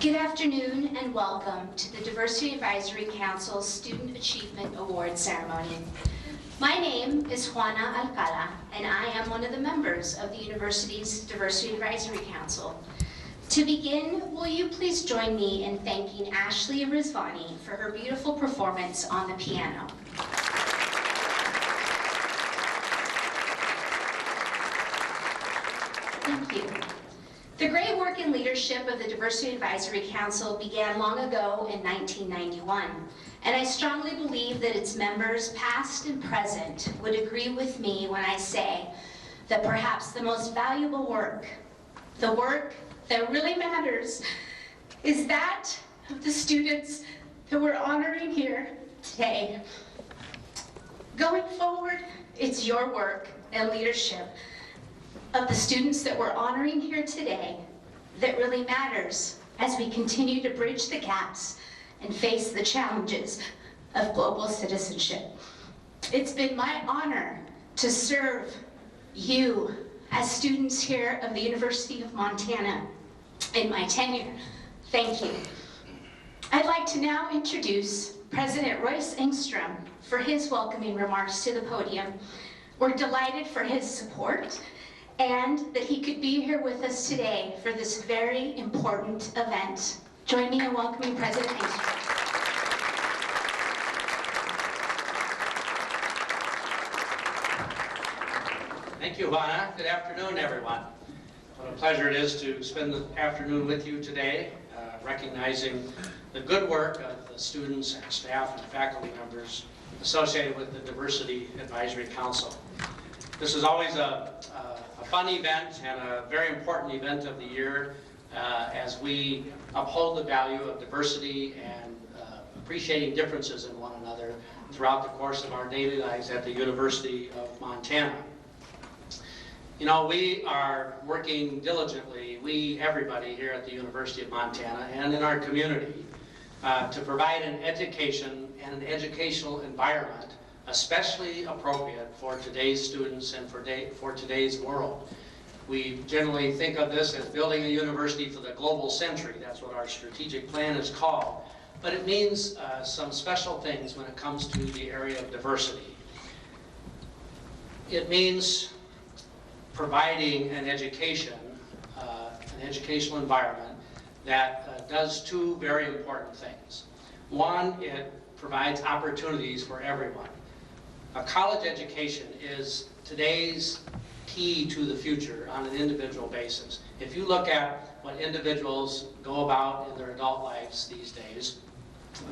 Good afternoon and welcome to the Diversity Advisory Council's Student Achievement Award Ceremony. My name is Juana Alcala, and I am one of the members of the university's Diversity Advisory Council. To begin, will you please join me in thanking Ashley Rizvani for her beautiful performance on the piano. Thank you. The great work and leadership of the Diversity Advisory Council began long ago in 1991, and I strongly believe that its members, past and present, would agree with me when I say that perhaps the most valuable work, the work that really matters, is that of the students that we're honoring here today. Going forward, it's your work and leadership of the students that we're honoring here today that really matters as we continue to bridge the gaps and face the challenges of global citizenship. It's been my honor to serve you as students here of the University of Montana in my tenure. Thank you. I'd like to now introduce President Royce Engstrom for his welcoming remarks to the podium. We're delighted for his support and that he could be here with us today for this very important event. Join me in welcoming President Engstrom. Thank you, Juana. Good afternoon, everyone. What a pleasure it is to spend the afternoon with you today, recognizing the good work of the students and staff and faculty members associated with the Diversity Advisory Council. This is always a fun event and a very important event of the year as we uphold the value of diversity and appreciating differences in one another throughout the course of our daily lives at the University of Montana. You know, we are working diligently, everybody here at the University of Montana and in our community, to provide an education and an educational environment especially appropriate for today's students and for today's world. We generally think of this as building a university for the global century. That's what our strategic plan is called. But it means some special things when it comes to the area of diversity. It means providing an education, an educational environment that does two very important things. One, it provides opportunities for everyone. A college education is today's key to the future on an individual basis. If you look at what individuals go about in their adult lives these days,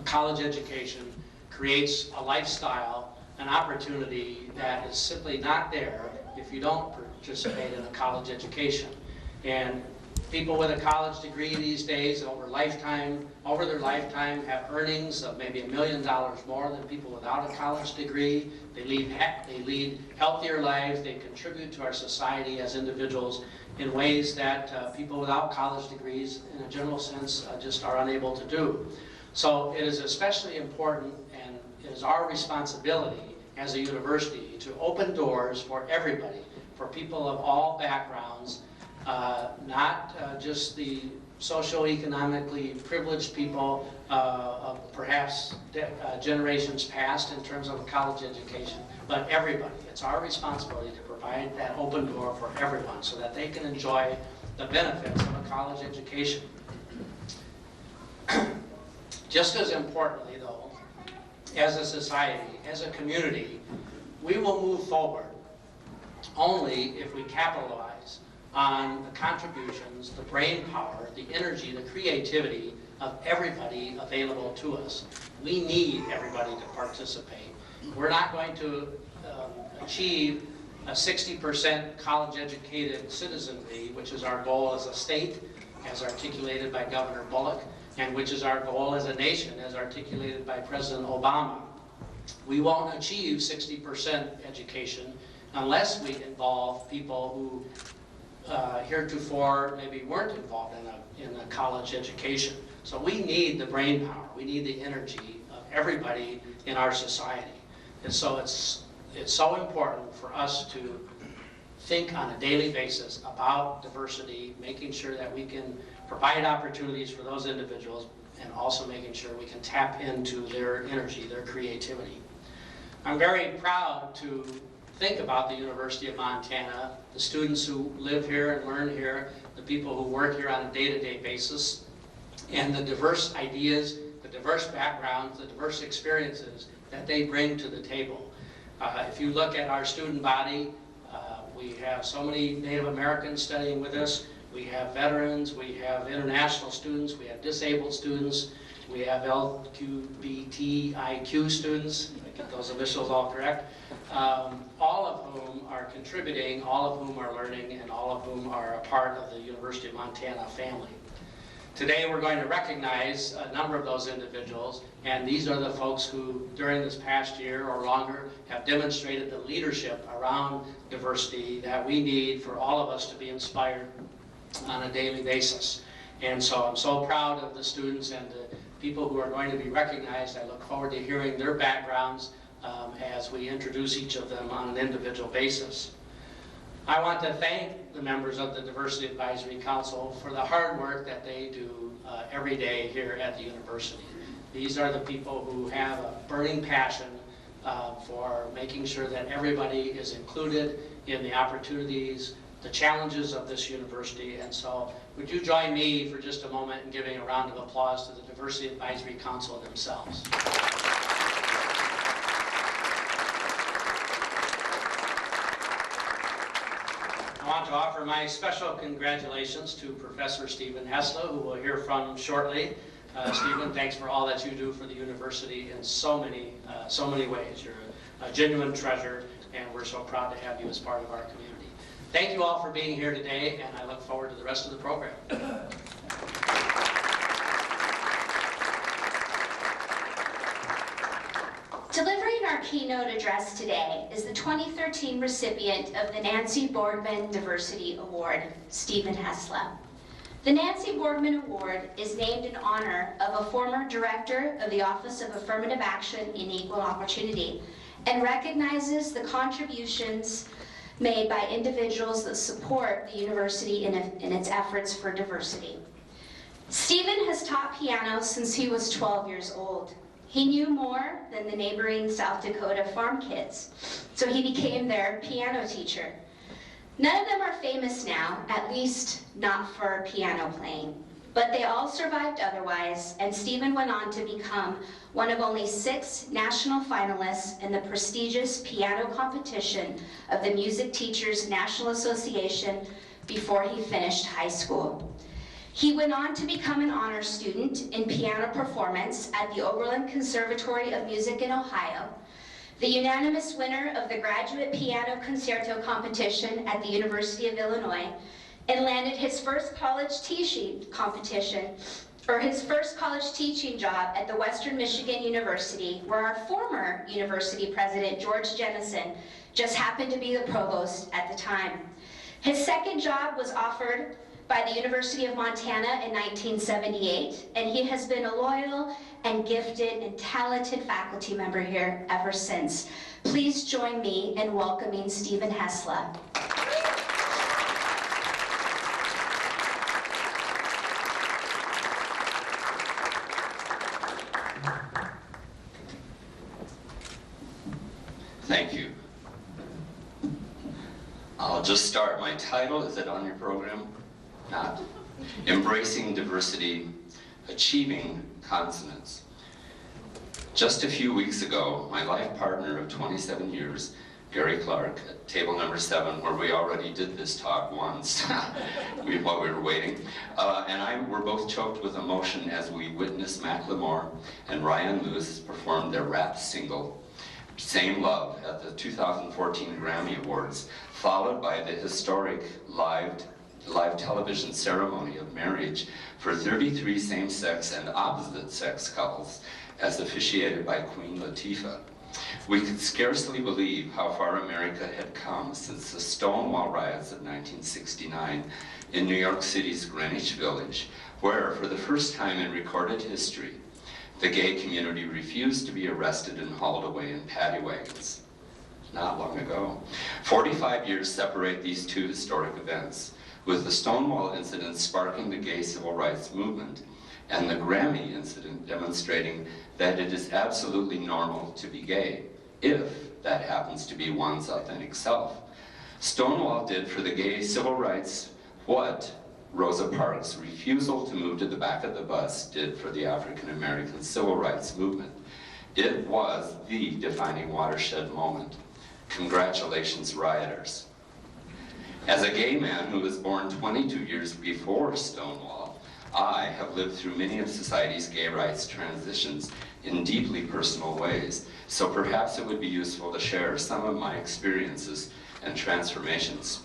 a college education creates a lifestyle, an opportunity that is simply not there if you don't participate in a college education. And people with a college degree these days over their lifetime have earnings of maybe $1 million more than people without a college degree. They lead healthier lives. They contribute to our society as individuals in ways that people without college degrees, in a general sense, just are unable to do. So it is especially important, and it is our responsibility as a university to open doors for everybody, for people of all backgrounds, not just the socioeconomically privileged people of perhaps generations past in terms of a college education, but everybody. It's our responsibility to provide that open door for everyone so that they can enjoy the benefits of a college education. Just as importantly, though, as a society, as a community, we will move forward only if we capitalize on the contributions, the brain power, the energy, the creativity of everybody available to us. We need everybody to participate. We're not going to achieve a 60% college-educated citizenry, which is our goal as a state, as articulated by Governor Bullock, and which is our goal as a nation, as articulated by President Obama. We won't achieve 60% education unless we involve people who heretofore maybe weren't involved in a college education. So we need the brain power, we need the energy of everybody in our society. And so it's so important for us to think on a daily basis about diversity, making sure that we can provide opportunities for those individuals, and also making sure we can tap into their energy, their creativity. I'm very proud to think about the University of Montana, the students who live here and learn here, the people who work here on a day-to-day basis, and the diverse ideas, the diverse backgrounds, the diverse experiences that they bring to the table. If you look at our student body, we have so many Native Americans studying with us, we have veterans, we have international students, we have disabled students, we have LGBTIQ students, I get those initials all correct, all of whom are contributing, all of whom are learning, and all of whom are a part of the University of Montana family. Today we're going to recognize a number of those individuals, and these are the folks who, during this past year or longer, have demonstrated the leadership around diversity that we need for all of us to be inspired on a daily basis. And so I'm so proud of the students and the people who are going to be recognized. I look forward to hearing their backgrounds as we introduce each of them on an individual basis. I want to thank the members of the Diversity Advisory Council for the hard work that they do every day here at the university. These are the people who have a burning passion for making sure that everybody is included in the opportunities, the challenges of this university. And so would you join me for just a moment in giving a round of applause to the Diversity Advisory Council themselves. I want to offer my special congratulations to Professor Stephen Hessla, who we'll hear from shortly. Stephen, thanks for all that you do for the university in so many ways. You're a genuine treasure, and we're so proud to have you as part of our community. Thank you all for being here today, and I look forward to the rest of the program. Delivering our keynote address today is the 2013 recipient of the Nancy Boardman Diversity Award, Stephen Hessla. The Nancy Boardman Award is named in honor of a former director of the Office of Affirmative Action and Equal Opportunity and recognizes the contributions made by individuals that support the university in its efforts for diversity. Stephen has taught piano since he was 12 years old. He knew more than the neighboring South Dakota farm kids, so he became their piano teacher. None of them are famous now, at least not for piano playing, but they all survived otherwise, and Stephen went on to become one of only 6 national finalists in the prestigious piano competition of the Music Teachers National Association before he finished high school. He went on to become an honor student in piano performance at the Oberlin Conservatory of Music in Ohio, the unanimous winner of the Graduate Piano Concerto Competition at the University of Illinois, and landed his first college teaching job at the Western Michigan University, where our former university president, George Jennison, just happened to be the provost at the time. His second job was offered by the University of Montana in 1978, and he has been a loyal and gifted and talented faculty member here ever since. Please join me in welcoming Stephen Hessla. Thank you. I'll just start. My title, is it on your program? Not. Embracing Diversity, Achieving Consonance. Just a few weeks ago, my life partner of 27 years, Gary Clark, at table number 7, where we already did this talk once while we were waiting, and I were both choked with emotion as we witnessed Macklemore and Ryan Lewis perform their rap single, Same Love, at the 2014 Grammy Awards, followed by the historic live television ceremony of marriage for 33 same-sex and opposite-sex couples, as officiated by Queen Latifah. We could scarcely believe how far America had come since the Stonewall riots of 1969 in New York City's Greenwich Village, where, for the first time in recorded history, the gay community refused to be arrested and hauled away in paddy wagons. Not long ago. 45 years separate these two historic events. with the Stonewall incident sparking the gay civil rights movement, and the Grammy incident demonstrating that it is absolutely normal to be gay, if that happens to be one's authentic self. Stonewall did for the gay civil rights what Rosa Parks' refusal to move to the back of the bus did for the African American civil rights movement. It was the defining watershed moment. Congratulations, rioters. As a gay man who was born 22 years before Stonewall, I have lived through many of society's gay rights transitions in deeply personal ways, so perhaps it would be useful to share some of my experiences and transformations.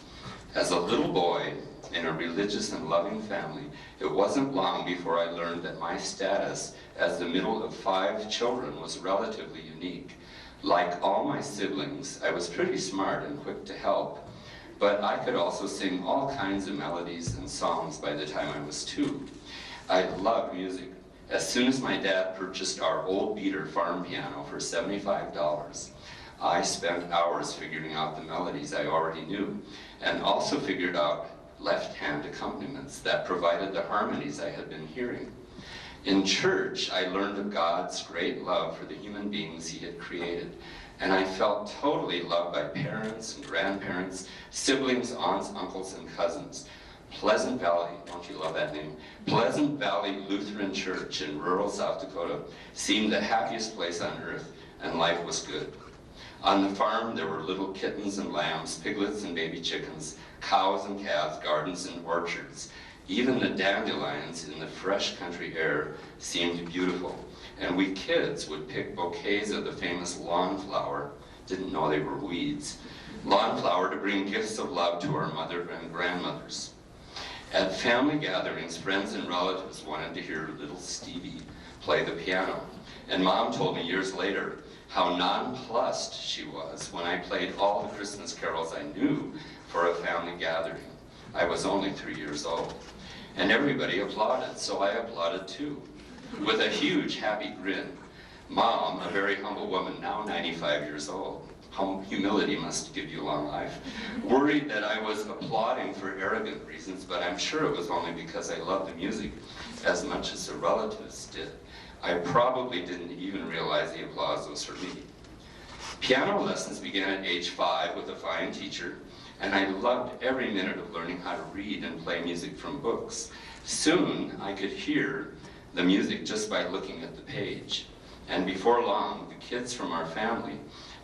As a little boy in a religious and loving family, it wasn't long before I learned that my status as the middle of 5 children was relatively unique. Like all my siblings, I was pretty smart and quick to help, but I could also sing all kinds of melodies and songs by the time I was 2. I loved music. As soon as my dad purchased our old beater farm piano for $75, I spent hours figuring out the melodies I already knew, and also figured out left-hand accompaniments that provided the harmonies I had been hearing. In church, I learned of God's great love for the human beings he had created, and I felt totally loved by parents and grandparents, siblings, aunts, uncles, and cousins. Pleasant Valley, don't you love that name? Pleasant Valley Lutheran Church in rural South Dakota seemed the happiest place on earth, and life was good. On the farm, there were little kittens and lambs, piglets and baby chickens, cows and calves, gardens and orchards. Even the dandelions in the fresh country air seemed beautiful, and we kids would pick bouquets of the famous lawn flower, didn't know they were weeds, lawn flower to bring gifts of love to our mother and grandmothers. At family gatherings, friends and relatives wanted to hear little Stevie play the piano, and Mom told me years later how nonplussed she was when I played all the Christmas carols I knew for a family gathering. I was only 3 years old. And everybody applauded, so I applauded too, with a huge happy grin. Mom, a very humble woman, now 95 years old, humility must give you a long life, worried that I was applauding for arrogant reasons, but I'm sure it was only because I loved the music as much as the relatives did. I probably didn't even realize the applause was for me. Piano lessons began at age 5 with a fine teacher, and I loved every minute of learning how to read and play music from books. Soon, I could hear the music just by looking at the page. And before long, the kids from our family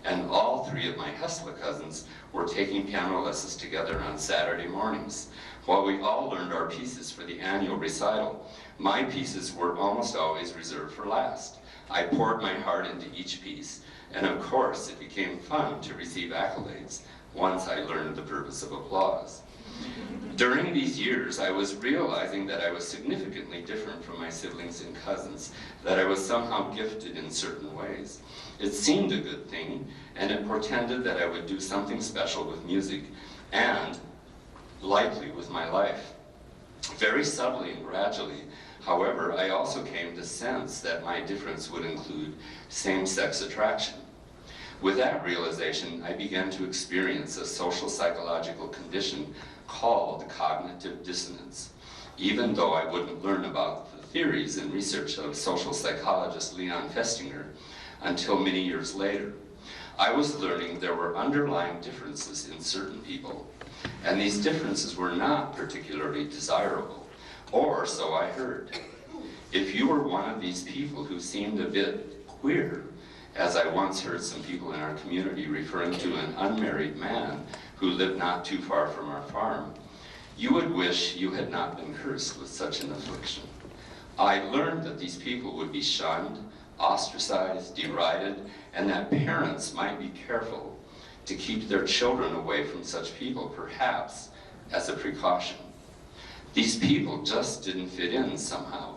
and all 3 of my Hustler cousins were taking piano lessons together on Saturday mornings. While we all learned our pieces for the annual recital, my pieces were almost always reserved for last. I poured my heart into each piece, and of course, it became fun to receive accolades once I learned the purpose of applause. During these years, I was realizing that I was significantly different from my siblings and cousins, that I was somehow gifted in certain ways. It seemed a good thing, and it portended that I would do something special with music, and likely with my life. Very subtly and gradually, however, I also came to sense that my difference would include same-sex attraction. With that realization, I began to experience a social psychological condition called cognitive dissonance, even though I wouldn't learn about the theories and research of social psychologist Leon Festinger until many years later. I was learning there were underlying differences in certain people, and these differences were not particularly desirable, or so I heard. If you were one of these people who seemed a bit queer, as I once heard some people in our community referring to an unmarried man who lived not too far from our farm, you would wish you had not been cursed with such an affliction. I learned that these people would be shunned, ostracized, derided, and that parents might be careful to keep their children away from such people, perhaps as a precaution. These people just didn't fit in somehow.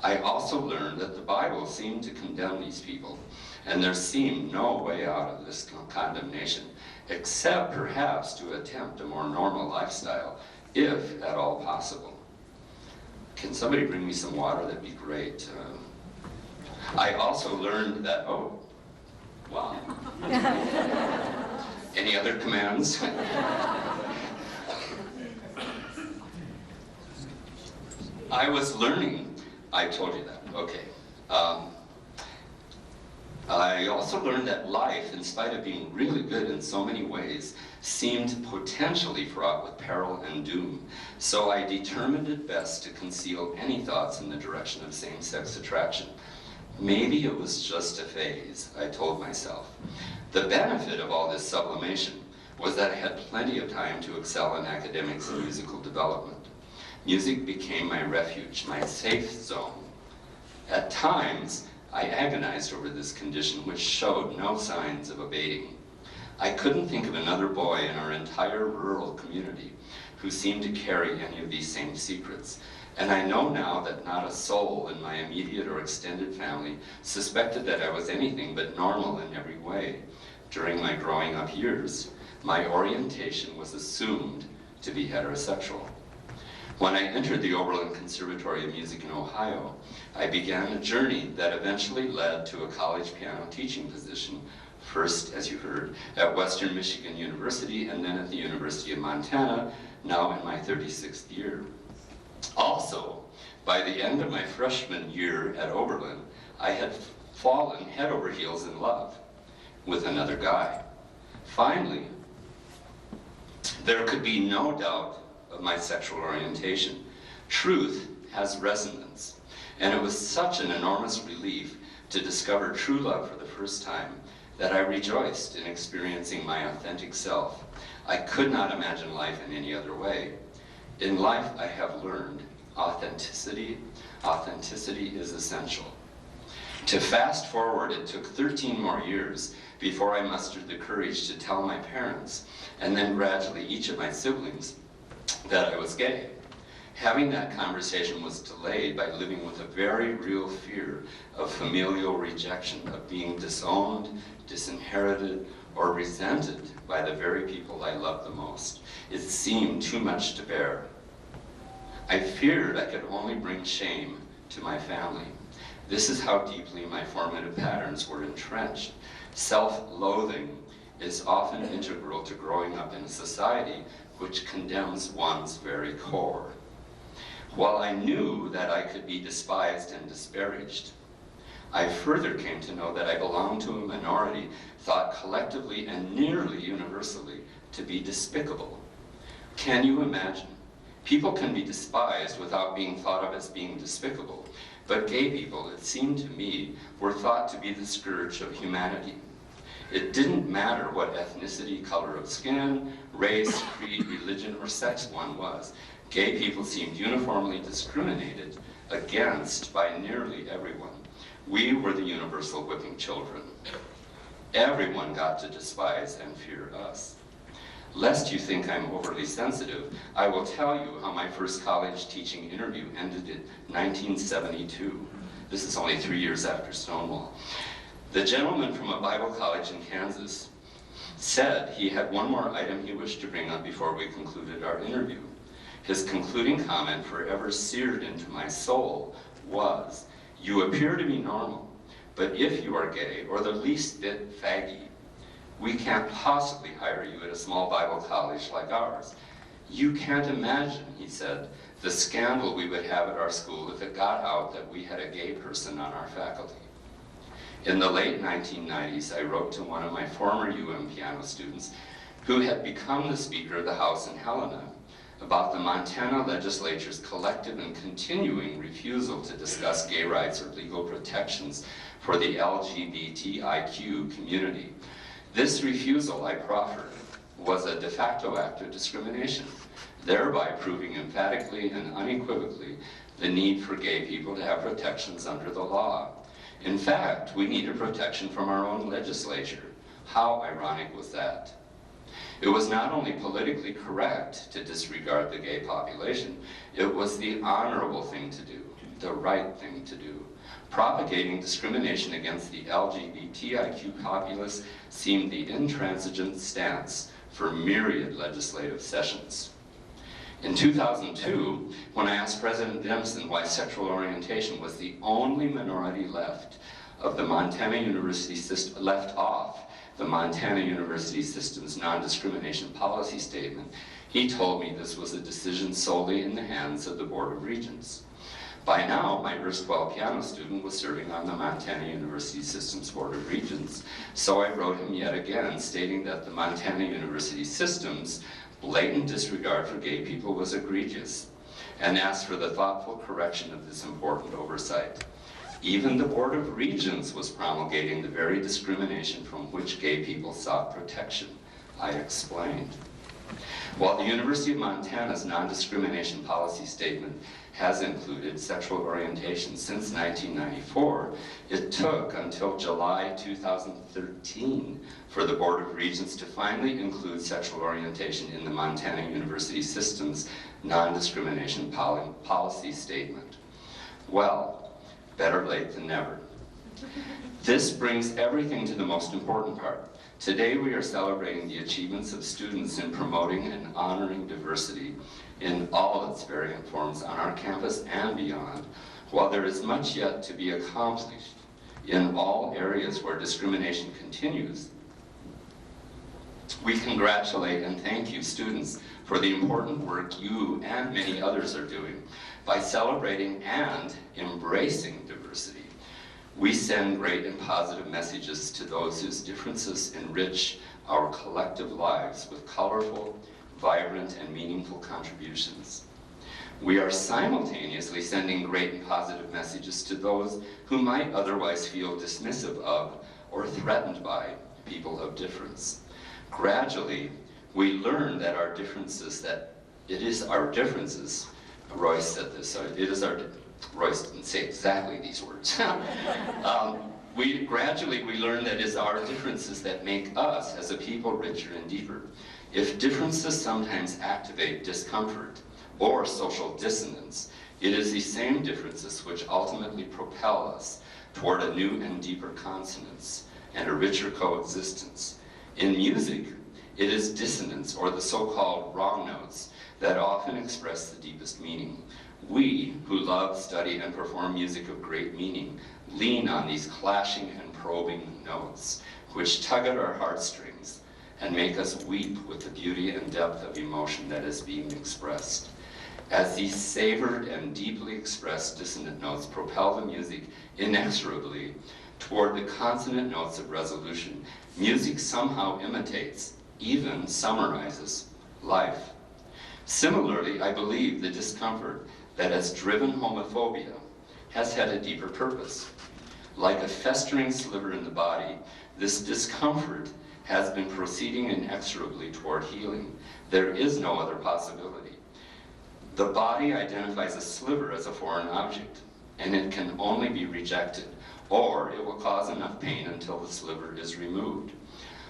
I also learned that the Bible seemed to condemn these people, and there seemed no way out of this condemnation, except perhaps to attempt a more normal lifestyle, if at all possible. Can somebody bring me some water? That'd be great. I also learned that, oh, wow. Any other commands? I was learning, I told you that, okay. I also learned that life, in spite of being really good in so many ways, seemed potentially fraught with peril and doom. So I determined it best to conceal any thoughts in the direction of same-sex attraction. Maybe it was just a phase, I told myself. The benefit of all this sublimation was that I had plenty of time to excel in academics and musical development. Music became my refuge, my safe zone. At times, I agonized over this condition, which showed no signs of abating. I couldn't think of another boy in our entire rural community who seemed to carry any of these same secrets. And I know now that not a soul in my immediate or extended family suspected that I was anything but normal in every way. During my growing up years, my orientation was assumed to be heterosexual. When I entered the Oberlin Conservatory of Music in Ohio, I began a journey that eventually led to a college piano teaching position, first, as you heard, at Western Michigan University and then at the University of Montana, now in my 36th year. Also, by the end of my freshman year at Oberlin, I had fallen head over heels in love with another guy. Finally, there could be no doubt of my sexual orientation. Truth has resonance, and it was such an enormous relief to discover true love for the first time that I rejoiced in experiencing my authentic self. I could not imagine life in any other way. In life, I have learned authenticity. Authenticity is essential. To fast forward, it took 13 more years before I mustered the courage to tell my parents, and then gradually each of my siblings, that I was gay. Having that conversation was delayed by living with a very real fear of familial rejection, of being disowned, disinherited, or resented by the very people I loved the most. It seemed too much to bear. I feared I could only bring shame to my family. This is how deeply my formative patterns were entrenched. Self-loathing is often integral to growing up in a society which condemns one's very core. While I knew that I could be despised and disparaged, I further came to know that I belonged to a minority thought collectively and nearly universally to be despicable. Can you imagine? People can be despised without being thought of as being despicable, but gay people, it seemed to me, were thought to be the scourge of humanity. It didn't matter what ethnicity, color of skin, race, creed, religion, or sex one was. Gay people seemed uniformly discriminated against by nearly everyone. We were the universal whipping children. Everyone got to despise and fear us. Lest you think I'm overly sensitive, I will tell you how my first college teaching interview ended in 1972. This is only 3 years after Stonewall. The gentleman from a Bible college in Kansas said he had one more item he wished to bring up before we concluded our interview. His concluding comment, forever seared into my soul, was, "You appear to be normal, but if you are gay or the least bit faggy, we can't possibly hire you at a small Bible college like ours. You can't imagine," he said, "the scandal we would have at our school if it got out that we had a gay person on our faculty." In the late 1990s, I wrote to one of my former UM piano students who had become the Speaker of the House in Helena about the Montana legislature's collective and continuing refusal to discuss gay rights or legal protections for the LGBTIQ community. This refusal, I proffered, was a de facto act of discrimination, thereby proving emphatically and unequivocally the need for gay people to have protections under the law. In fact, we needed protection from our own legislature. How ironic was that? It was not only politically correct to disregard the gay population, it was the honorable thing to do, the right thing to do. Propagating discrimination against the LGBTIQ populace seemed the intransigent stance for myriad legislative sessions. In 2002, when I asked President Dempson why sexual orientation was the only minority left off the Montana University system's non-discrimination policy statement, he told me this was a decision solely in the hands of the Board of Regents. By now, my erstwhile piano student was serving on the Montana University Systems Board of Regents, so I wrote him yet again, stating that the Montana University Systems' blatant disregard for gay people was egregious, and asked for the thoughtful correction of this important oversight. Even the Board of Regents was promulgating the very discrimination from which gay people sought protection, I explained. While the University of Montana's non-discrimination policy statement has included sexual orientation since 1994, it took until July 2013 for the Board of Regents to finally include sexual orientation in the Montana University System's non-discrimination policy statement. Well, better late than never. This brings everything to the most important part. Today we are celebrating the achievements of students in promoting and honoring diversity in all its variant forms on our campus and beyond. While there is much yet to be accomplished in all areas where discrimination continues, we congratulate and thank you, students, for the important work you and many others are doing. By celebrating and embracing diversity, we send great and positive messages to those whose differences enrich our collective lives with colorful, vibrant, and meaningful contributions. We are simultaneously sending great and positive messages to those who might otherwise feel dismissive of or threatened by people of difference. Gradually, we learn that our differences, Royce said this, Royce didn't say exactly these words. Gradually we learn that it is our differences that make us as a people richer and deeper. If differences sometimes activate discomfort or social dissonance, it is these same differences which ultimately propel us toward a new and deeper consonance and a richer coexistence. In music, it is dissonance, or the so-called wrong notes, that often express the deepest meaning. We, who love, study, and perform music of great meaning, lean on these clashing and probing notes, which tug at our heartstrings and make us weep with the beauty and depth of emotion that is being expressed. As these savored and deeply expressed dissonant notes propel the music inexorably toward the consonant notes of resolution, music somehow imitates, even summarizes, life. Similarly, I believe the discomfort that has driven homophobia has had a deeper purpose. Like a festering sliver in the body, this discomfort has been proceeding inexorably toward healing. There is no other possibility. The body identifies a sliver as a foreign object, and it can only be rejected, or it will cause enough pain until the sliver is removed.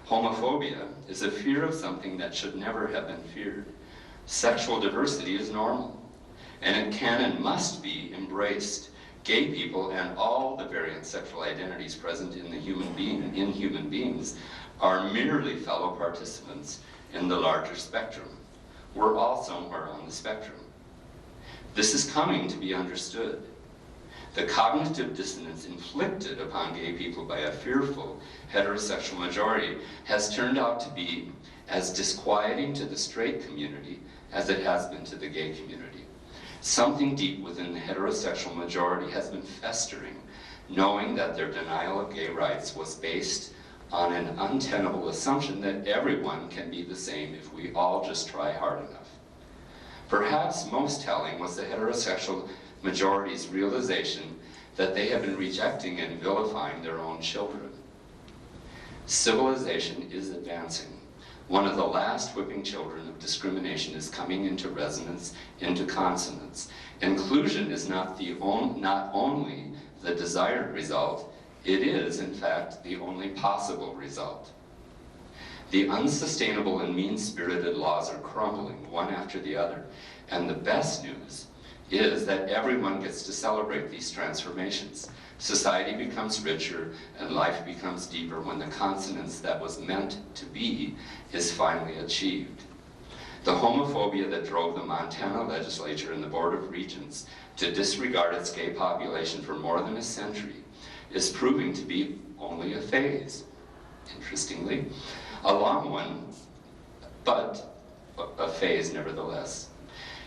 Homophobia is a fear of something that should never have been feared. Sexual diversity is normal, and it can and must be embraced. Gay people and all the variant sexual identities present in human beings are merely fellow participants in the larger spectrum. We're all somewhere on the spectrum. This is coming to be understood. The cognitive dissonance inflicted upon gay people by a fearful heterosexual majority has turned out to be as disquieting to the straight community as it has been to the gay community. Something deep within the heterosexual majority has been festering, knowing that their denial of gay rights was based on an untenable assumption that everyone can be the same if we all just try hard enough. Perhaps most telling was the heterosexual majority's realization that they have been rejecting and vilifying their own children. Civilization is advancing. One of the last whipping children of discrimination is coming into resonance, into consonance. Inclusion is not only the desired result, it is, in fact, the only possible result. The unsustainable and mean-spirited laws are crumbling one after the other, and the best news is that everyone gets to celebrate these transformations. Society becomes richer and life becomes deeper when the consonance that was meant to be is finally achieved. The homophobia that drove the Montana legislature and the Board of Regents to disregard its gay population for more than a century is proving to be only a phase. Interestingly, a long one, but a phase nevertheless.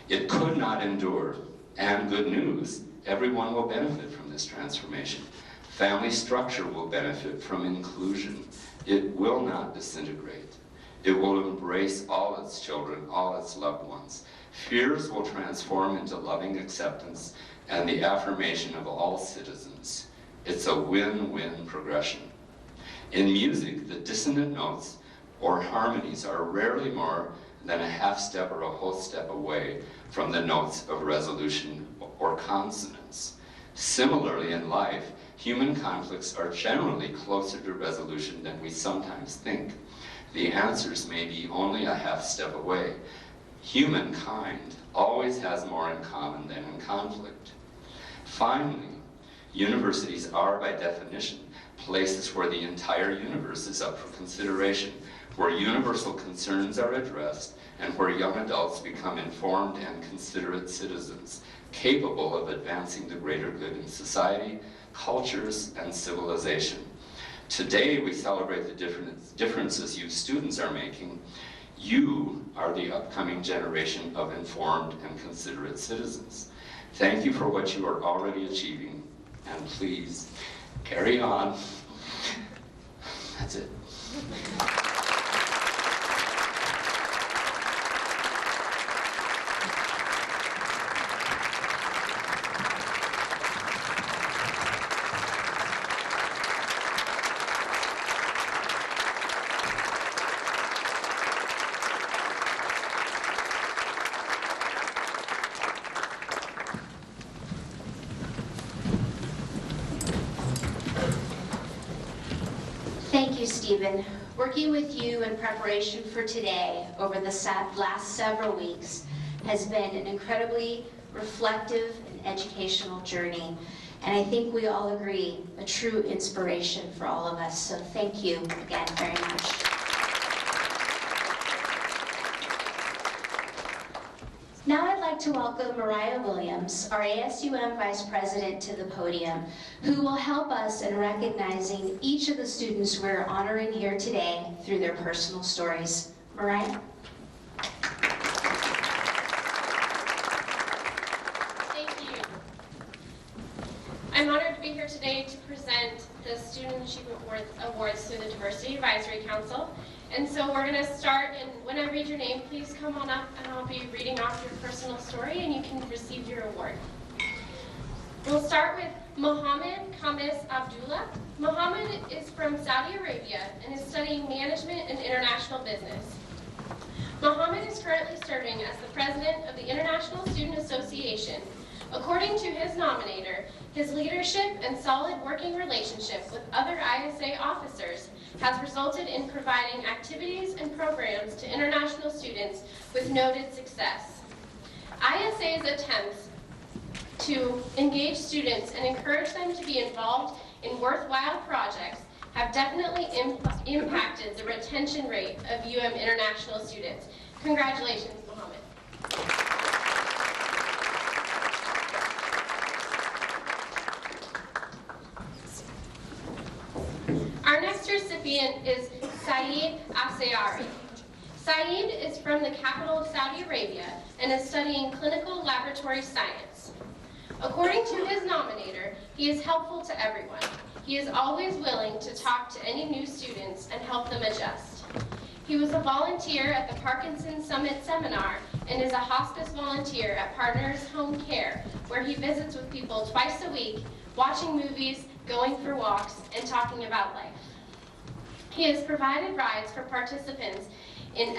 It could not endure, and good news, Everyone will benefit from this transformation. Family structure will benefit from inclusion. It will not disintegrate. It will embrace all its children, all its loved ones. Fears will transform into loving acceptance and the affirmation of all citizens. It's a win-win progression. In music, the dissonant notes or harmonies are rarely more than a half step or a whole step away from the notes of resolution or consonance. Similarly, in life, human conflicts are generally closer to resolution than we sometimes think. The answers may be only a half step away. Humankind always has more in common than in conflict. Finally, universities are, by definition, places where the entire universe is up for consideration, where universal concerns are addressed, and where young adults become informed and considerate citizens, capable of advancing the greater good in society, cultures, and civilization. Today, we celebrate the differences you students are making. You are the upcoming generation of informed and considerate citizens. Thank you for what you are already achieving, and please, carry on. That's it. Thank you, Stephen. Working with you in preparation for today over the last several weeks has been an incredibly reflective and educational journey. And I think we all agree, a true inspiration for all of us. So thank you again very much. Now I'd like to welcome Mariah Williams, our ASUM Vice President, to the podium, who will help us in recognizing each of the students we're honoring here today through their personal stories. Mariah? Thank you. I'm honored to be here today to present the Student Achievement Awards through the Diversity Advisory Council. And so we're going to start, and when I read your name, please come on up and I'll be reading off your personal story and you can receive your award. We'll start with Mohammed Khamis Abdullah. Mohammed is from Saudi Arabia and is studying management and international business. Mohammed is currently serving as the president of the International Student Association. According to his nominator, his leadership and solid working relationship with other ISA officers has resulted in providing activities and programs to international students with noted success. ISA's attempts to engage students and encourage them to be involved in worthwhile projects have definitely impacted the retention rate of UM international students. Congratulations, Mohammed. Our next recipient is Saeed Asayari. Saeed is from the capital of Saudi Arabia and is studying clinical laboratory science. According to his nominator, he is helpful to everyone. He is always willing to talk to any new students and help them adjust. He was a volunteer at the Parkinson Summit Seminar and is a hospice volunteer at Partners Home Care, where he visits with people twice a week, watching movies, going for walks, and talking about life. He has provided rides for participants in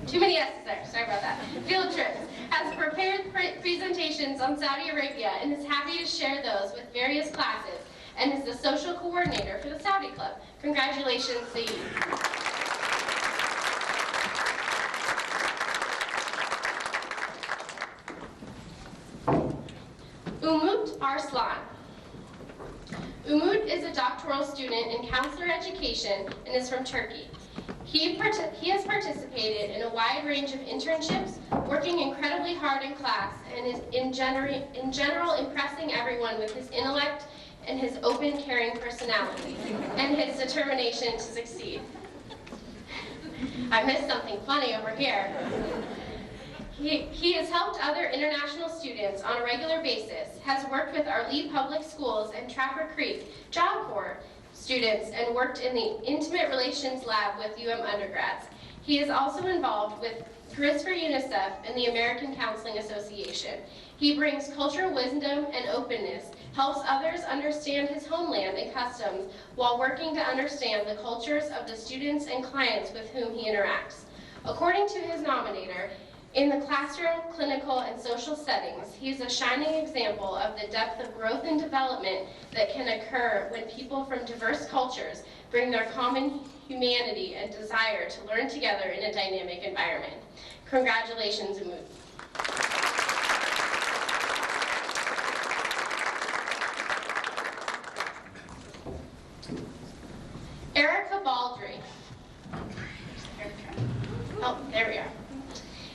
too many S's there, sorry about that, field trips, has prepared presentations on Saudi Arabia and is happy to share those with various classes, and is the social coordinator for the Saudi Club. Congratulations, Saeed. Umut Arslan. Umut is a doctoral student in counselor education and is from Turkey. He has participated in a wide range of internships, working incredibly hard in class, and is in general impressing everyone with his intellect and his open, caring personality, and his determination to succeed. I missed something funny over here. He has helped other international students on a regular basis, has worked with our Lee Public Schools and Trapper Creek Job Corps students, and worked in the Intimate Relations Lab with UM undergrads. He is also involved with Careers for UNICEF and the American Counseling Association. He brings cultural wisdom and openness, helps others understand his homeland and customs while working to understand the cultures of the students and clients with whom he interacts. According to his nominator, in the classroom, clinical, and social settings, he is a shining example of the depth of growth and development that can occur when people from diverse cultures bring their common humanity and desire to learn together in a dynamic environment. Congratulations, Umut. Erica Baldry. Oh, there we are.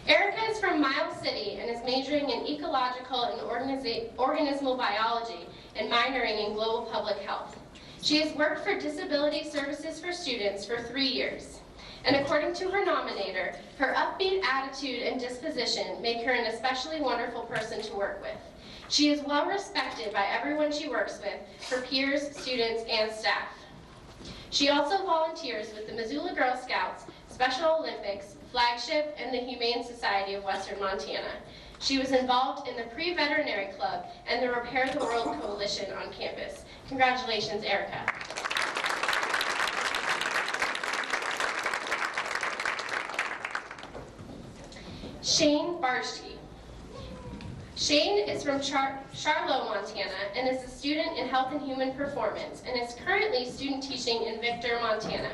Erica is from Miles City and is majoring in ecological and organismal biology and minoring in global public health. She has worked for Disability Services for Students for 3 years. And according to her nominator, her upbeat attitude and disposition make her an especially wonderful person to work with. She is well respected by everyone she works with, her peers, students, and staff. She also volunteers with the Missoula Girl Scouts, Special Olympics, Flagship, and the Humane Society of Western Montana. She was involved in the Pre-Veterinary Club and the Repair the World Coalition on campus. Congratulations, Erica. Shane Barshke. Shane is from Charlotte, Montana, and is a student in Health and Human Performance, and is currently student teaching in Victor, Montana.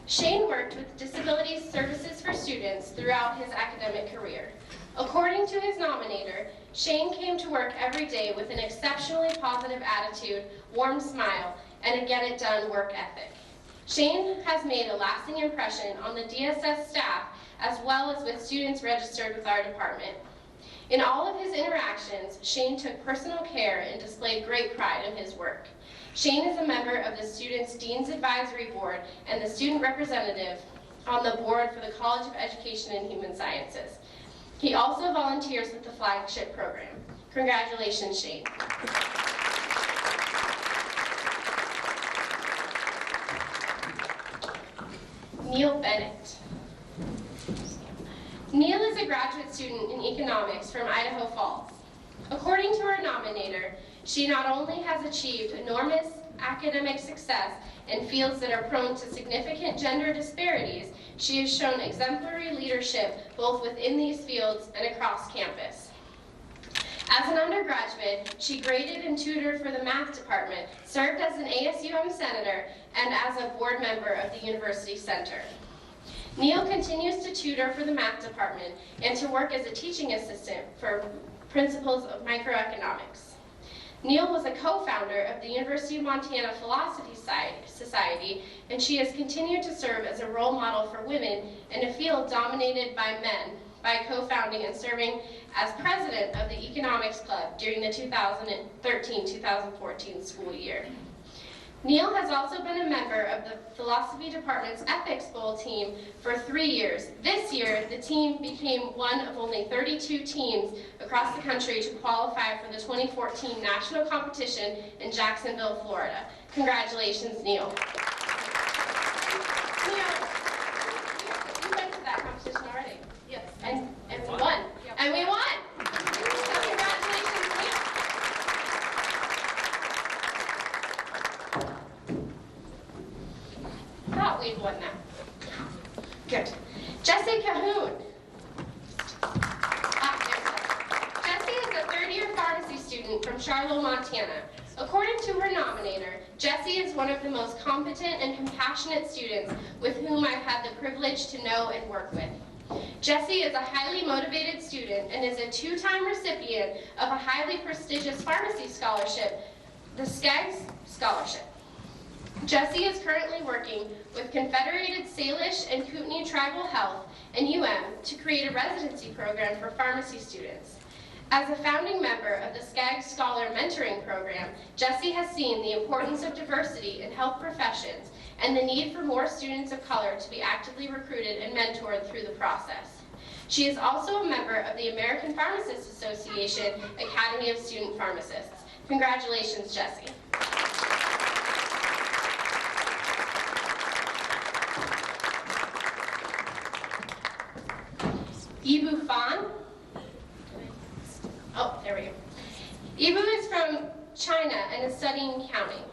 Shane worked with Disability Services for Students throughout his academic career. According to his nominator, Shane came to work every day with an exceptionally positive attitude, warm smile, and a get-it-done work ethic. Shane has made a lasting impression on the DSS staff as well as with students registered with our department. In all of his interactions, Shane took personal care and displayed great pride in his work. Shane is a member of the Students' Dean's Advisory Board and the student representative on the board for the College of Education and Human Sciences. He also volunteers with the Flagship program. Congratulations, Shane. Neil Bennett. Neil is a graduate student in economics from Idaho Falls. According to our nominator, she not only has achieved enormous academic success in fields that are prone to significant gender disparities, she has shown exemplary leadership both within these fields and across campus. As an undergraduate, she graded and tutored for the math department, served as an ASUM senator, and as a board member of the University Center. Neil continues to tutor for the math department and to work as a teaching assistant for principles of microeconomics. Neil was a co-founder of the University of Montana Philosophy Society, and she has continued to serve as a role model for women in a field dominated by men by co-founding and serving as president of the Economics Club during the 2013-2014 school year. Neil has also been a member of the Philosophy Department's Ethics Bowl team for 3 years. This year, the team became one of only 32 teams across the country to qualify for the 2014 national competition in Jacksonville, Florida. Congratulations, Neil. Neil, you went to that competition already. Yes. And we won. Yep. And we won. So congratulations, Neil. Thought we'd won that. Good. Jesse Cahoon. Jesse is a third-year pharmacy student from Charlotte, Montana. According to her nominator, Jesse is one of the most competent and compassionate students with whom I've had the privilege to know and work with. Jesse is a highly motivated student and is a 2-time recipient of a highly prestigious pharmacy scholarship, the Skaggs Scholarship. Jesse is currently working with Confederated Salish and Kootenai Tribal Health and to create a residency program for pharmacy students. As a founding member of the Skaggs Scholar Mentoring Program, Jesse has seen the importance of diversity in health professions and the need for more students of color to be actively recruited and mentored through the process. She is also a member of the American Pharmacists Association Academy of Student Pharmacists. Congratulations, Jessie. Yibu Fan. Oh, there we go. Yibu is from China and is studying accounting.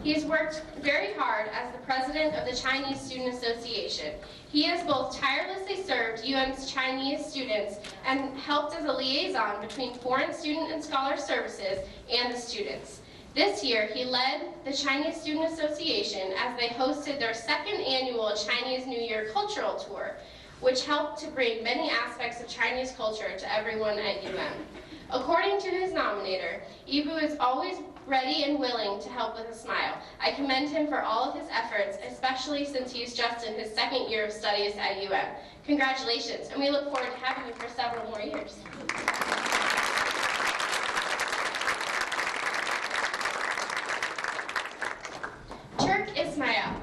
He has worked very hard as the president of the Chinese Student Association. He has both tirelessly served UM's Chinese students and helped as a liaison between foreign student and scholar services and the students. This year, he led the Chinese Student Association as they hosted their second annual Chinese New Year cultural tour, which helped to bring many aspects of Chinese culture to everyone at UM. According to his nominator, Yibu is always ready and willing to help with a smile. I commend him for all of his efforts, especially since he's just in his second year of studies at UM. Congratulations, and we look forward to having you for several more years. Turk Ismail.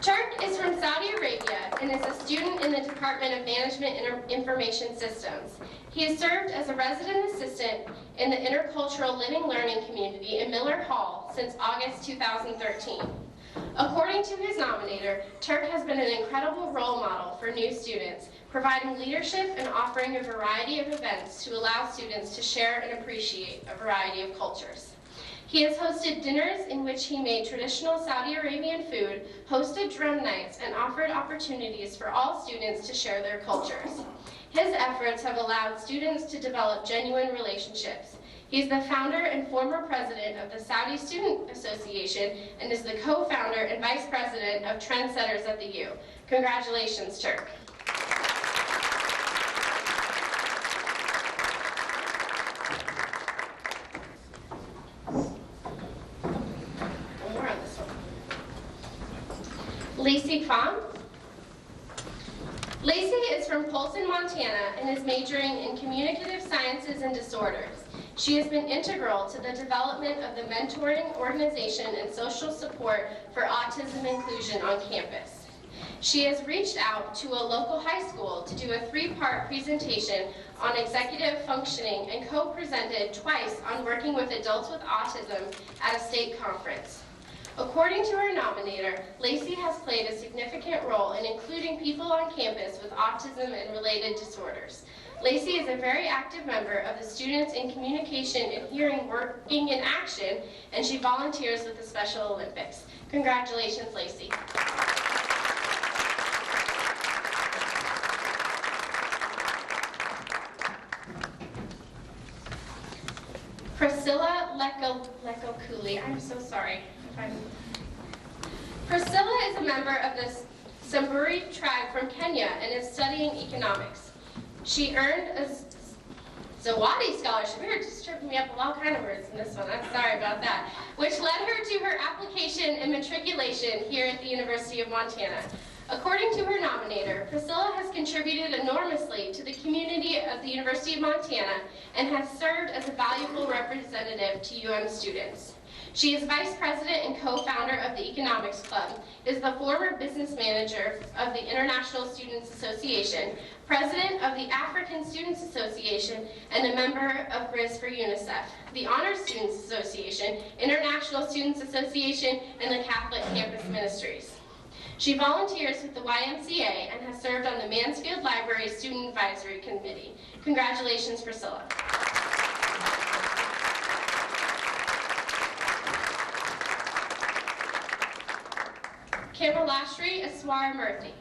Turk is from Saudi Arabia and is a student in the Department of Management and Information Systems. He has served as a resident assistant in the Intercultural Living Learning Community in Miller Hall since August 2013. According to his nominator, Turk has been an incredible role model for new students, providing leadership and offering a variety of events to allow students to share and appreciate a variety of cultures. He has hosted dinners in which he made traditional Saudi Arabian food, hosted drum nights, and offered opportunities for all students to share their cultures. His efforts have allowed students to develop genuine relationships. He's the founder and former president of the Saudi Student Association and is the co-founder and vice president of Trendsetters at the U. Congratulations, Turk. Lacey Pham. Lacey is from Polson, Montana, and is majoring in communicative sciences and disorders. She has been integral to the development of the mentoring, organization, and social support for autism inclusion on campus. She has reached out to a local high school to do a 3-part presentation on executive functioning and co-presented twice on working with adults with autism at a state conference. According to her nominator, Lacey has played a significant role in including people on campus with autism and related disorders. Lacey is a very active member of the Students in Communication and Hearing Working in Action, and she volunteers with the Special Olympics. Congratulations, Lacey. Priscilla Lekokuli. I'm so sorry. Priscilla is a member of the Samburu tribe from Kenya and is studying economics. She earned a Zawadi Scholarship. We were just tripping me up with all kind of words in this one. I'm sorry about that. Which led her to her application and matriculation here at the University of Montana. According to her nominator, Priscilla has contributed enormously to the community of the University of Montana and has served as a valuable representative to UM students. She is vice president and co-founder of the Economics Club, is the former business manager of the International Students Association, president of the African Students Association, and a member of GRIS for UNICEF, the Honors Students Association, International Students Association, and the Catholic Campus Ministries. She volunteers with the YMCA and has served on the Mansfield Library Student Advisory Committee. Congratulations, Priscilla. Kamalashri Aswar Murthy.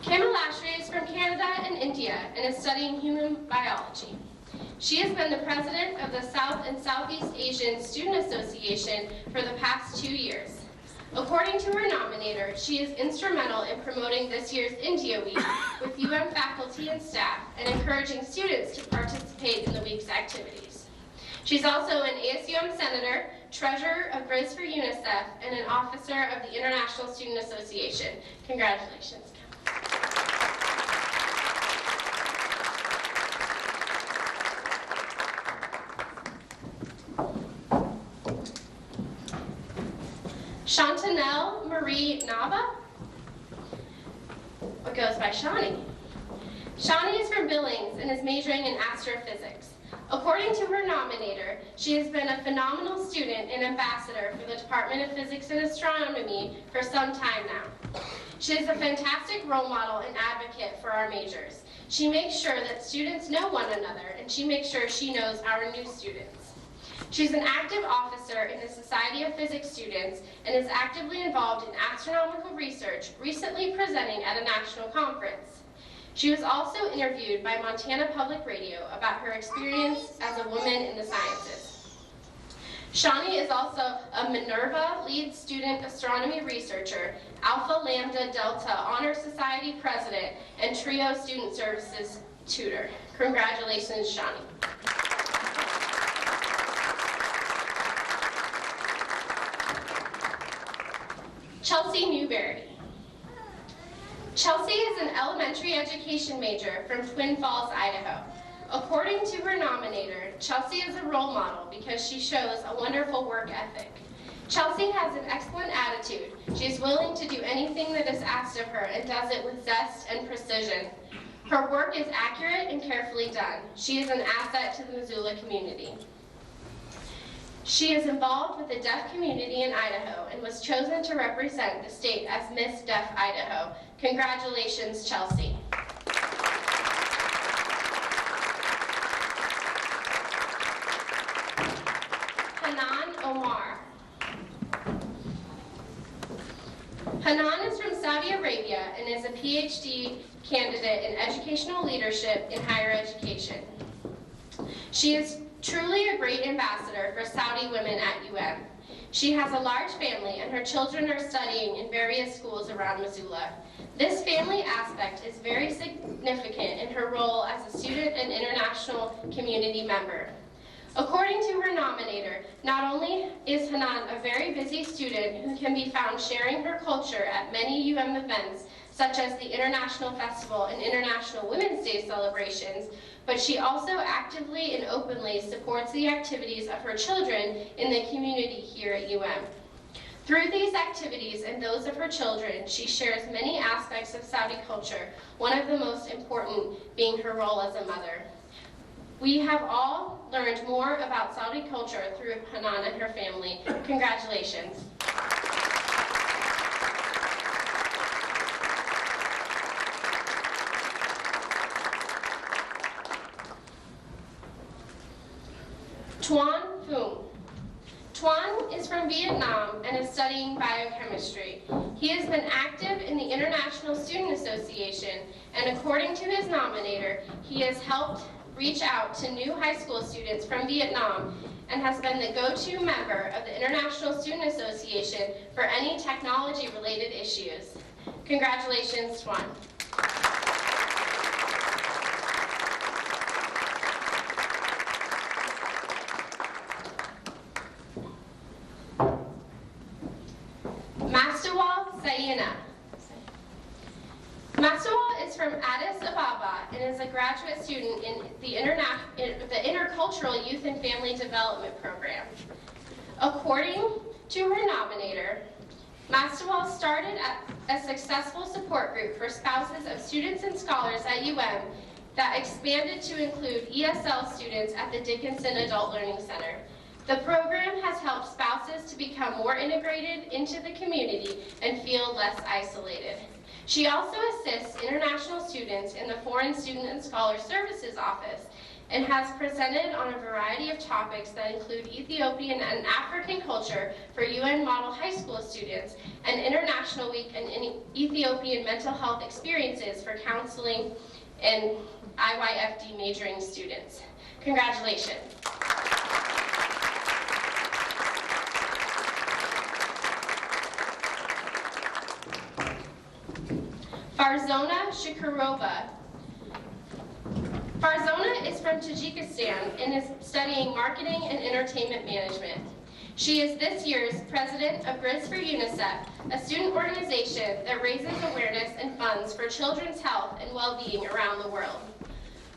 Kamalashri is from Canada and India and is studying human biology. She has been the president of the South and Southeast Asian Student Association for the past 2 years. According to her nominator, she is instrumental in promoting this year's India Week with UM faculty and staff and encouraging students to participate in the week's activities. She's also an ASUM senator, treasurer of GRIS for UNICEF, and an officer of the International Student Association. Congratulations. Chantanelle Marie Nava. but goes by Shawnee. Shawnee is from Billings and is majoring in astrophysics. According to her nominator, she has been a phenomenal student and ambassador for the Department of Physics and Astronomy for some time now. She is a fantastic role model and advocate for our majors. She makes sure that students know one another, and she makes sure she knows our new students. She's an active officer in the Society of Physics Students and is actively involved in astronomical research, recently presenting at a national conference. She was also interviewed by Montana Public Radio about her experience as a woman in the sciences. Shawnee is also a Minerva Lead Student Astronomy Researcher, Alpha Lambda Delta Honor Society President, and TRIO Student Services Tutor. Congratulations, Shawnee. Chelsea Newberry. Chelsea is an elementary education major from Twin Falls, Idaho. According to her nominator, Chelsea is a role model because she shows a wonderful work ethic. Chelsea has an excellent attitude. She is willing to do anything that is asked of her and does it with zest and precision. Her work is accurate and carefully done. She is an asset to the Missoula community. She is involved with the deaf community in Idaho and was chosen to represent the state as Miss Deaf Idaho. Congratulations, Chelsea. Hanan Omar. Hanan is from Saudi Arabia and is a PhD candidate in educational leadership in higher education. She is truly a great ambassador for Saudi women at UM. She has a large family and her children are studying in various schools around Missoula. This family aspect is very significant in her role as a student and international community member. According to her nominator, not only is Hanan a very busy student who can be found sharing her culture at many UM events, such as the International Festival and International Women's Day celebrations, but she also actively and openly supports the activities of her children in the community here at UM. Through these activities and those of her children, she shares many aspects of Saudi culture, one of the most important being her role as a mother. We have all learned more about Saudi culture through Hanan and her family. Congratulations. Tuan Phung. Tuan is from Vietnam and is studying biochemistry. He has been active in the International Student Association, and according to his nominator, he has helped reach out to new high school students from Vietnam and has been the go-to member of the International Student Association for any technology-related issues. Congratulations, Tuan. Mastawal Sayina. Mastawal is from Addis Ababa and is a graduate student in the Intercultural Youth and Family Development Program. According to her nominator, Mastawal started a successful support group for spouses of students and scholars at UM that expanded to include ESL students at the Dickinson Adult Learning Center. The program has helped spouses to become more integrated into the community and feel less isolated. She also assists international students in the Foreign Student and Scholar Services Office and has presented on a variety of topics that include Ethiopian and African culture for UN Model High School students and International Week and Ethiopian mental health experiences for counseling and IYFD majoring students. Congratulations. Farzona Shukurova. Farzona is from Tajikistan and is studying marketing and entertainment management. She is this year's president of Grizz for UNICEF, a student organization that raises awareness and funds for children's health and well-being around the world.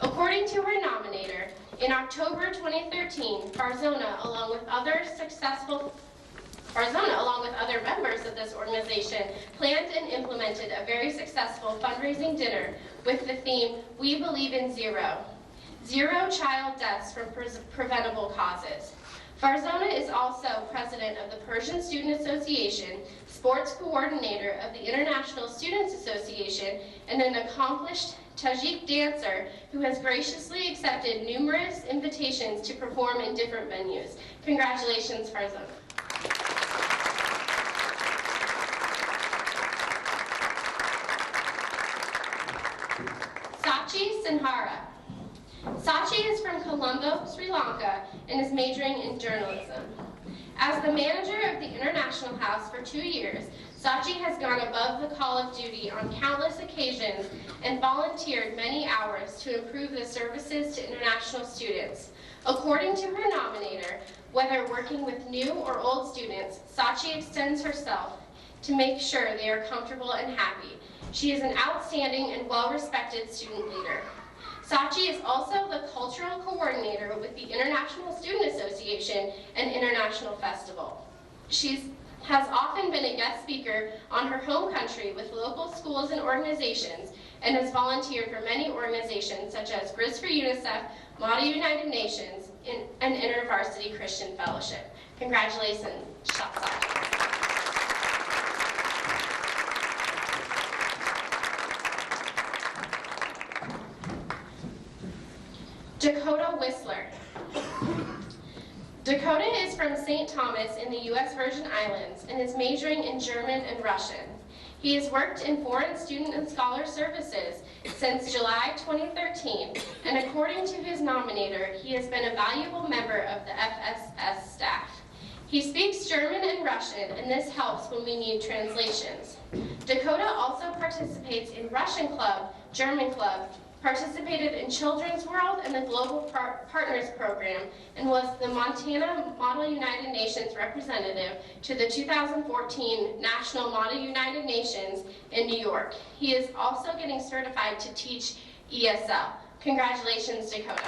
According to her nominator, in October 2013, Farzona, along with other successful Farzona, along with other members of this organization, planned and implemented a very successful fundraising dinner with the theme, "We Believe in Zero." Zero child deaths from preventable causes. Farzona is also president of the Persian Student Association, sports coordinator of the International Students Association, and an accomplished Tajik dancer who has graciously accepted numerous invitations to perform in different venues. Congratulations, Farzona. Sachi Sinhara. Sachi is from Colombo, Sri Lanka, and is majoring in journalism. As the manager of the International House for 2 years, Sachi has gone above the call of duty on countless occasions and volunteered many hours to improve the services to international students. According to her nominator, whether working with new or old students, Sachi extends herself to make sure they are comfortable and happy. She is an outstanding and well-respected student leader. Sachi is also the cultural coordinator with the International Student Association and International Festival. She has often been a guest speaker on her home country with local schools and organizations, and has volunteered for many organizations such as Grizz for UNICEF, Model United Nations, and InterVarsity Christian Fellowship. Congratulations, Sachi. Dakota Whistler. Dakota is from St. Thomas in the U.S. Virgin Islands and is majoring in German and Russian. He has worked in foreign student and scholar services since July 2013, and according to his nominator, he has been a valuable member of the FSS staff. He speaks German and Russian, and this helps when we need translations. Dakota also participates in Russian Club, German Club, participated in Children's World and the Global Partners Program, and was the Montana Model United Nations representative to the 2014 National Model United Nations in New York. He is also getting certified to teach ESL. Congratulations, Dakota.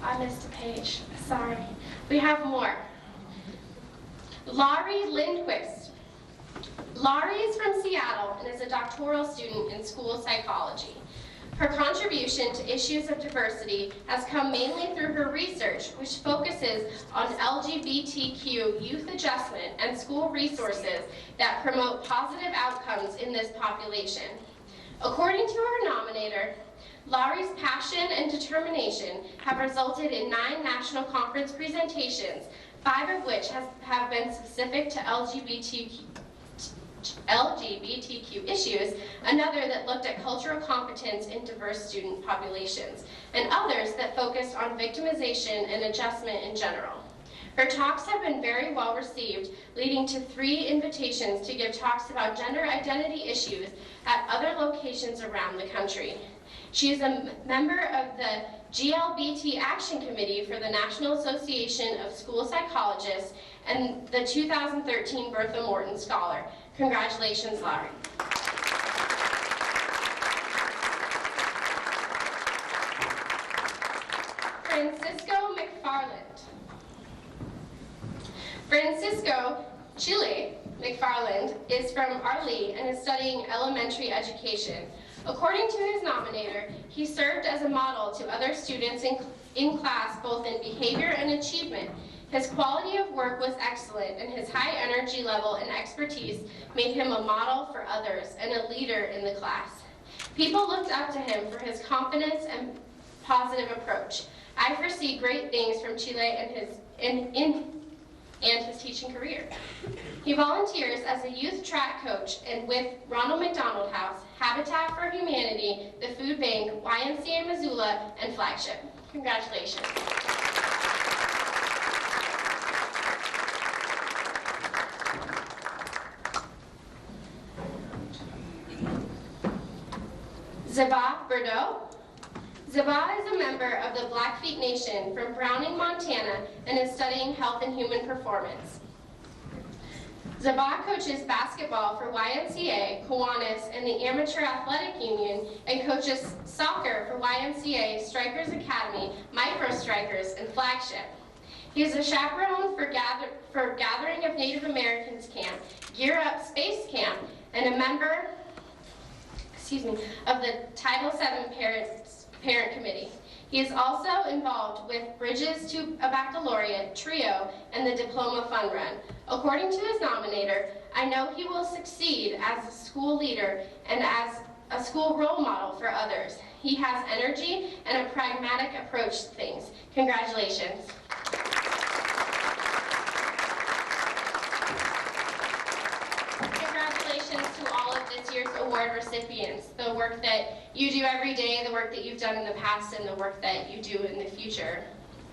I missed a page, sorry. We have more. Laurie Lindquist. Laurie is from Seattle and is a doctoral student in school psychology. Her contribution to issues of diversity has come mainly through her research, which focuses on LGBTQ youth adjustment and school resources that promote positive outcomes in this population. According to her nominator, Laurie's passion and determination have resulted in 9 national conference presentations, 5 of which have been specific to LGBTQ issues, another that looked at cultural competence in diverse student populations, and others that focused on victimization and adjustment in general. Her talks have been very well received, leading to 3 invitations to give talks about gender identity issues at other locations around the country. She is a member of the GLBT Action Committee for the National Association of School Psychologists and the 2013 Bertha Morton Scholar. Congratulations, Laurie. Francisco McFarland. Francisco Chile McFarland is from Arley and is studying elementary education. According to his nominator, he served as a model to other students in class both in behavior and achievement. His quality of work was excellent, and his high energy level and expertise made him a model for others and a leader in the class. People looked up to him for his confidence and positive approach. I foresee great things from Chile and his teaching career. He volunteers as a youth track coach and with Ronald McDonald House, Habitat for Humanity, the Food Bank, YMCA Missoula, and Flagship. Congratulations. Zabah Bordeaux. Zabah is a member of the Blackfeet Nation from Browning, Montana, and is studying health and human performance. Zabah coaches basketball for YMCA, Kiwanis, and the Amateur Athletic Union, and coaches soccer for YMCA, Strikers Academy, Micro Strikers, and Flagship. He is a chaperone for Gathering of Native Americans Camp, Gear Up Space Camp, and a member of the Title VII Parent Committee. He is also involved with Bridges to a Baccalaureate, TRIO, and the Diploma Fun Run. According to his nominator, I know he will succeed as a school leader and as a school role model for others. He has energy and a pragmatic approach to things. Congratulations. Congratulations to all of this year's award recipients. The work that you do every day, the work that you've done in the past, and the work that you do in the future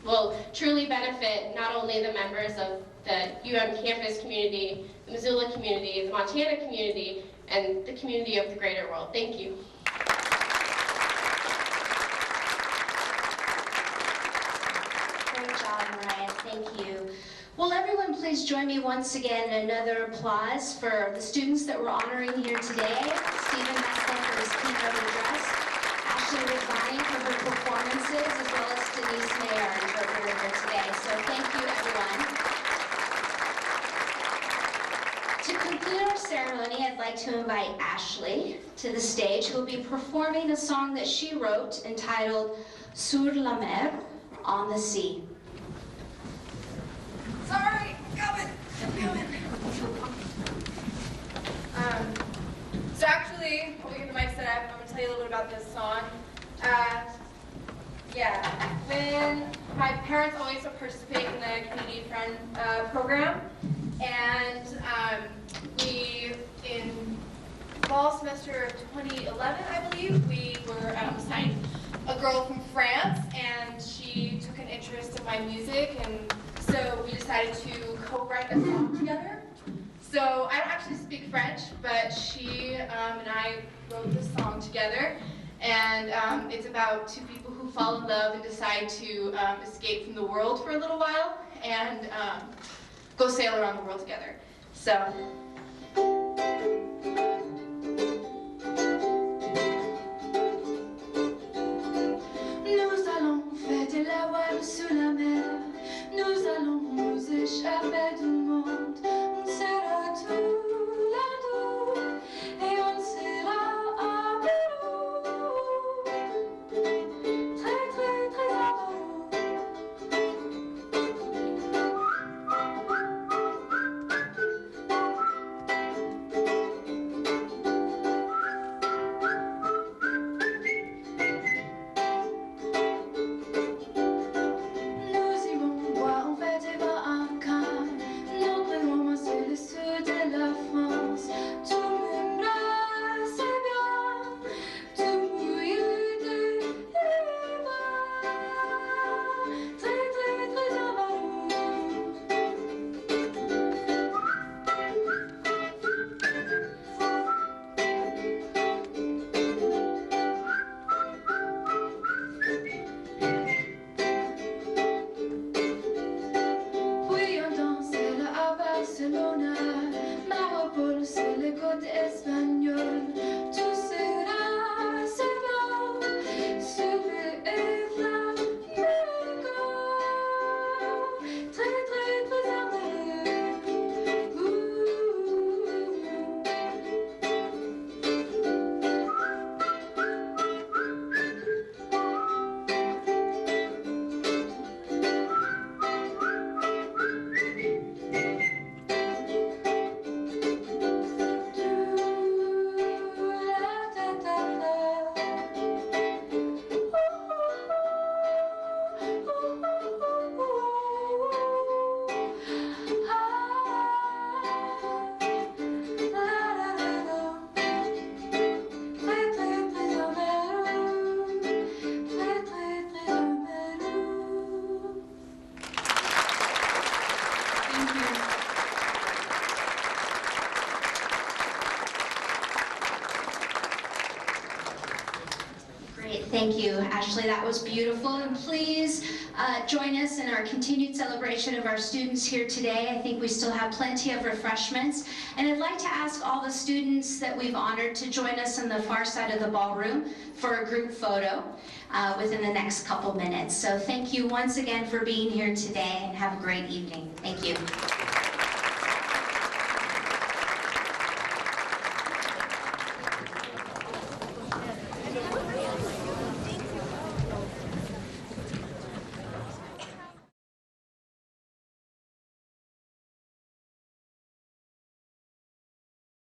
will truly benefit not only the members of the campus community, the Missoula community, the Montana community, and the community of the greater world. Thank you. Great job, Mariah. Thank you. Will everyone please join me once again in another applause for the students that we're honoring here today. Stephen Metzler for his keynote address, Ashley Rizani for her performances, as well as Denise Mayer, our interpreter here today. So thank you, everyone. To conclude our ceremony, I'd like to invite Ashley to the stage, who will be performing a song that she wrote entitled Sur la mer, On the Sea. Sorry, I'm coming. So actually, while we get the mic set up, I'm going to tell you a little bit about this song. When my parents always participate in the Community Friend program, and we, in fall semester of 2011, I believe, we were assigned a girl from France, and she took an interest in my music, and so we decided to co-write a song together. So I don't actually speak French, but she and I wrote this song together. And it's about two people who fall in love and decide to escape from the world for a little while and go sail around the world together. So. Nous allons fêter la voile sous la mer. Nous allons nous échapper du monde. On sera tous là-dessous et on sera amoureux. Très, très, très Thank you, Ashley. That was beautiful. And please join us in our continued celebration of our students here today. I think we still have plenty of refreshments. And I'd like to ask all the students that we've honored to join us on the far side of the ballroom for a group photo within the next couple minutes. So thank you once again for being here today, and have a great evening. Thank you.